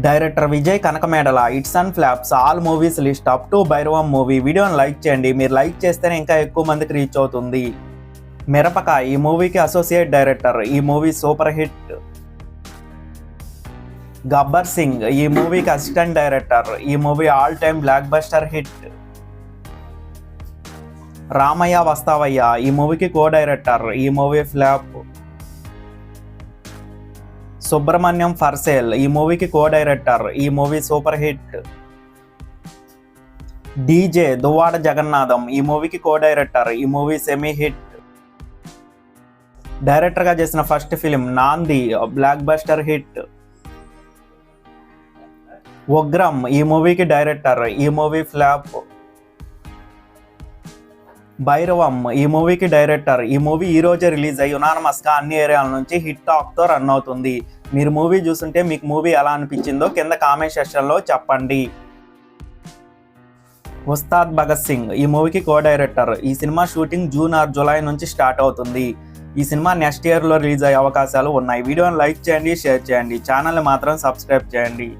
Director Vijay Kanakamedala hits and flops all movies list up to Bhairavam movie. వీడియోని like చేయండి. మీరు like చేస్తేనే ఇంకా ఎక్కువ మందికి రీచ్ అవుతుంది. మిరపకాయ ఈ మూవీకి అసోసియేట్ డైరెక్టర్. ఈ movie super hit. Gabbar Singh ఈ మూవీకి అసిస్టెంట్ డైరెక్టర్. ఈ movie all time blockbuster hit. Ramayya Vasthavayya ఈ మూవీకి కో డైరెక్టర్. ఈ movie flop. Subrahmanyam for sale ఈ మూవీకి కో డైరెక్టర్. ఈ movie super hit. DJ Duvvada Jagannadham ఈ మూవీకి కో డైరెక్టర్. ఈ మూవీ సెమీ హిట్. డైరెక్టర్గా చేసిన first film Naandhi blockbuster hit. Ugram ఈ మూవీకి డైరెక్టర్. ఈ మూవీ ఫ్లాప్. భైరవం ఈ మూవీకి డైరెక్టర్. ఈ మూవీ ఈ రోజే రిలీజ్ అయ్యి యునానమస్గా అన్ని ఏరియాల నుంచి హిట్ టాక్తో రన్ అవుతుంది. మీరు మూవీ చూస్తుంటే మీకు మూవీ ఎలా అనిపించిందో కింద కామెంట్ సెక్షన్లో చెప్పండి. ఉస్తాద్ భగత్ సింగ్ ఈ మూవీకి కో డైరెక్టర్. ఈ cinema shooting June or July నుంచి స్టార్ట్ అవుతుంది. ఈ సినిమా నెక్స్ట్ ఇయర్లో రిలీజ్ అయ్యే అవకాశాలు ఉన్నాయి. వీడియోని లైక్ చేయండి, షేర్ చేయండి, ఛానల్ని మాత్రం సబ్స్క్రైబ్ చేయండి.